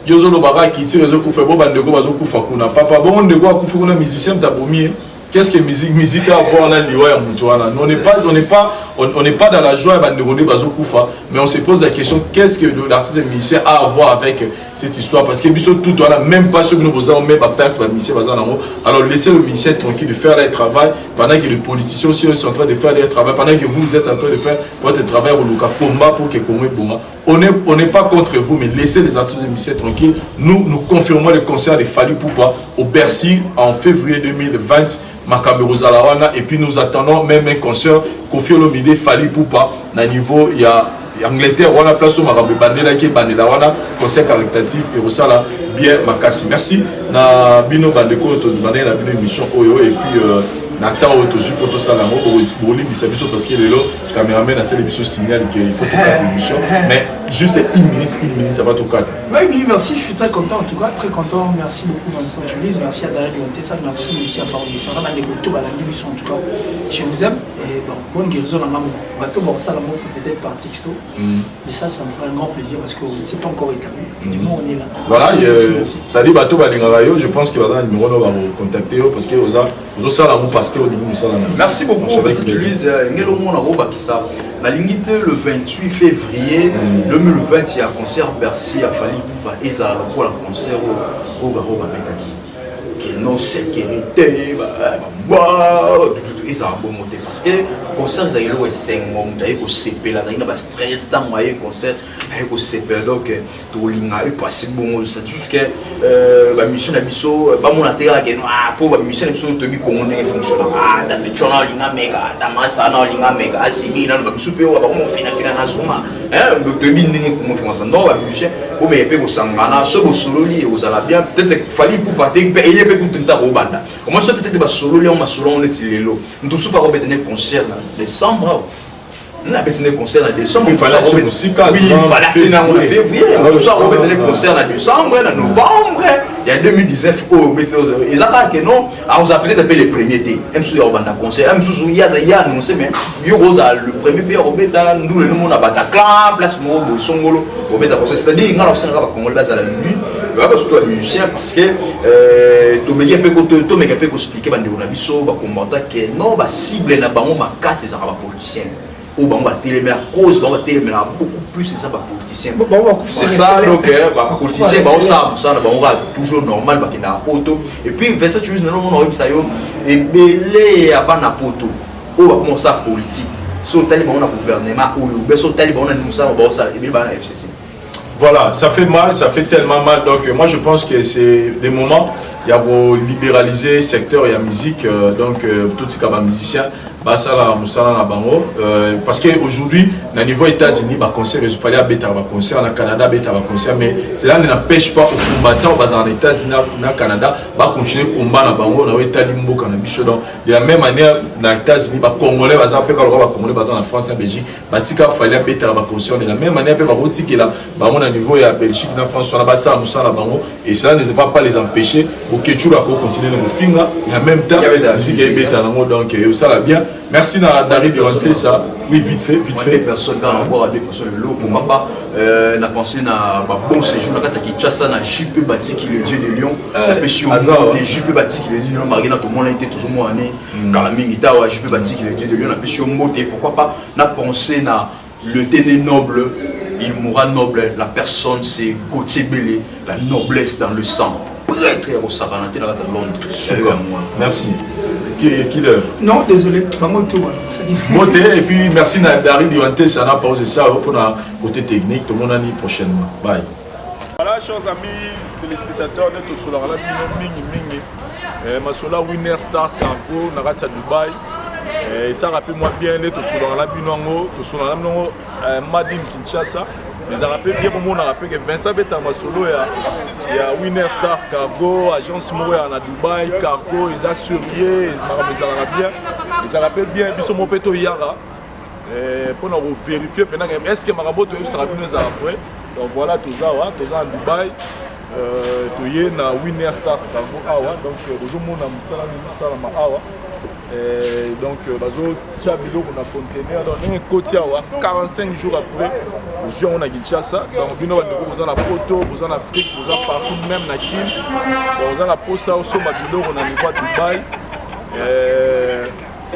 yozo lo baba qui tire les coups, bon bandego bazo kufa kuna papa, bon on a kufa kuna musicien tabomi. Qu'est-ce que musique a à voir là, on n'est pas dans la joie, mais on se pose la question, qu'est-ce que l'artiste musicien a à voir avec cette histoire? Parce que tout même pas ce que nous avons, même pas personne, alors laissez le musicien tranquille de faire leur travail, pendant que les politiciens aussi sont en train de faire leur travail, pendant que vous êtes en train de faire votre travail au Luka combat pour que on n'est pas contre vous, mais laissez les artistes musiciens tranquilles. Nous confirmons le concert de Fally Ipupa au Bercy en février 2020. Et puis nous attendons même un concert Koffi Olomide Fally Ipupa na niveau il y a Angleterre on a place au Marabout Bandela qui Bandela on a concert caritatif et ça là bien makasi. Merci na bino bandeko to demander la bino émission oyo et puis Nathan autosu pour tout ça là moi pour biso parce que le caméraman a cette émission signale qu'il faut tout quatre émission mais juste une minute ça va tout quatre. Oui, merci, je suis très content en tout cas, très content. Merci beaucoup Vincent Julis, merci à Daryl Duantessa, merci aussi à Paolo Bissara, dans les couteaux à la émission en tout cas. Je vous aime et bon, bonne guérison à maman. Bateau bon ça l'amour peut-être par texto. Mais ça me ferait un grand plaisir parce que c'est pas encore établi. Et du moins on est là. Voilà, ça dit bateau balingarayo, je pense qu'il va avoir un numéro va vous contacter parce que vous ça l'amour parce que au ça. Merci beaucoup Vincent Julis, ngelo mona roba kisa. La ligne le 28 février 2020, il y a un concert Bercy à Fally Ipupa et ça pour le concert au Garo Babetaki. Qui est non sécurité, et ça a beau monter parce que le concert ils ont eu 5 mois, ils ont CP là, ils ont stress dans le concert, ils ont CP donc tout l'inga est passé bon, ça dit que la mission de biso, pas mon intérêt que pour la mission de biso de bi comment fonctionne dans le channel l'inga méga, dans ma salle l'inga méga, assimile dans le biso pe on va comment finir na soma, donc de bi ninga comment fonctionne dans la mission, pour me payer au sangana, ce que solo li aux ala bien peut-être Fally Ipupa te payer pe tout temps au banda. Comment ça peut-être ba solo li on ma solo on est lelo. Nous tous pas remettre un concert en décembre. On a fait un concert en décembre. Il fallait aussi oui, il fallait finir en février. On a remettre un concert en décembre, en novembre. Il y a 2019 ils attaquent que non. On a peut-être appelé les premiers thés. Même si on a un concert, même si il y a annoncé mais le premier pays Robeta nous le monde a Bataclan, place Moro Songolo, Robeta c'est-à-dire on a aussi un Congolais à la nuit. Parce que musicien parce que to mega peut expliquer bande on a biso ba commenter que non ba cible na bango makasi ça ba politicien ou bango télémer à cause bango télémer beaucoup plus c'est ça ba politicien c'est ça donc ba politicien ba ça na bango toujours normal ba kina poto et puis verset tu nous on a ça yo et belé ya ba na poto ou ba commencer politique so taliban on a gouvernement ou beso taliban on a nous ça ba ça et ba na FCC. Voilà, ça fait mal, ça fait tellement mal. Donc moi je pense que c'est des moments, il y a pour libéraliser le secteur et la musique, donc tout ce qui est musicien, parce qu'aujourd'hui, au niveau États-Unis, il concert, il fallait un concert, au Canada, un concert, mais cela n'empêche pas aux combattants aux États-Unis, au Canada, de continuer à combattre de la même manière, aux États-Unis, les Congolais, en France, en Belgique, il fallait un concert. De la même manière, au niveau de la Belgique, en France, et cela ne va pas les empêcher pour que tu continuer à faire. En même temps, la musique est donc ça va bien. Merci Daryl Duantessa. Oui, vite fait. Des personnes quand on voit des personnes le lot, pourquoi pas n'a pensé na bon séjour na kata Kinshasa na Juppé bâti qui le dieu de Lion. Et sur des Juppé bâti qui le dieu de Lion, Marina tout le monde a été toujours moi année. Kalamingi wa Juppé bâti qui le dieu de Lion, na sur moté pourquoi pas n'a pensé na le téné noble, il mourra noble, la personne c'est Gauthier Bélé, la noblesse dans le sang. Prêtre au Savanate dans Londres. Merci. Qui le... Non, désolé, pas moi tout. Beauté, et puis merci Daryl Duantessa, ça n'a pas osé ça pour le côté technique, tout le monde a dit prochainement. Bye. Voilà, chers amis téléspectateurs, nous sommes sur la Mingi. Je suis là, Winner Star Tango, nous sommes à Dubaï. Et ça rappelle-moi bien, nous sommes sur la Binongo, nous sommes à Madine Kinshasa. les rappelle bien pour mon rappel que Vincent Betama solo il y a Winner Star Cargo, agence Moya à Dubaï, Cargo, ils assurent bien, ils rappellent bien, ils sont mon péto Yara. Pour nous vérifier est-ce que Maraboto sera venu après. Donc voilà, tout ça en Dubaï. Tu es na Winner Star Cargo awa donc aujourd'hui on a awa. Donc bazo tchabilo on a conteneur dans un côté 45 jours après on a Kinshasa donc bino vous en a Poto vous en Afrique vous en partout même na Kin vous en a posa au Somabilo on a niveau Dubaï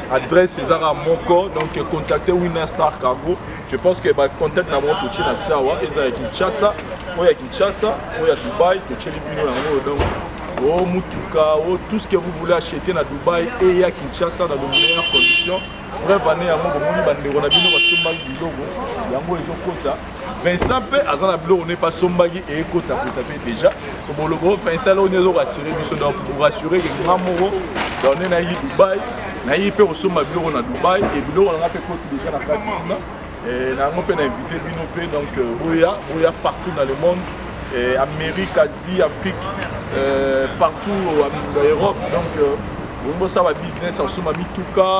adresse César Moko donc contactez Winner Star Cargo je pense que contact na mon touché na sawa eza ya Kinshasa ou ya Dubaï touché libino donc oh Mutuka, oh tout ce que vous voulez acheter à Dubaï et à Kinshasa dans de meilleures conditions. Bref, année à mon on a bien Vincent P. Azana Bilo, on n'est pas Sombagi et Kota déjà. Comme le gros Vincent, on est rassuré pour rassurer que Mamoro dans le Dubaï, Naï peut au Sombagilo on a Dubaï et Bilo on a fait côté déjà la Katina. Et nous avons invité Binopé donc Boya partout dans le monde. Amérique, Asie, Afrique, partout en Europe. Donc, on a business, on a Mituka,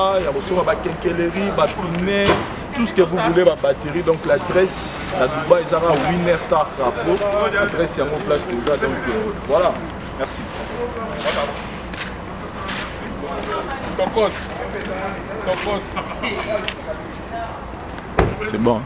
on a Kenkeleri, tout ce que vous voulez, la batterie. Donc, l'adresse, la Dubaï, Zara, Winner Star Cargo. L'adresse est en place déjà. Donc, voilà. Merci. C'est bon. Hein?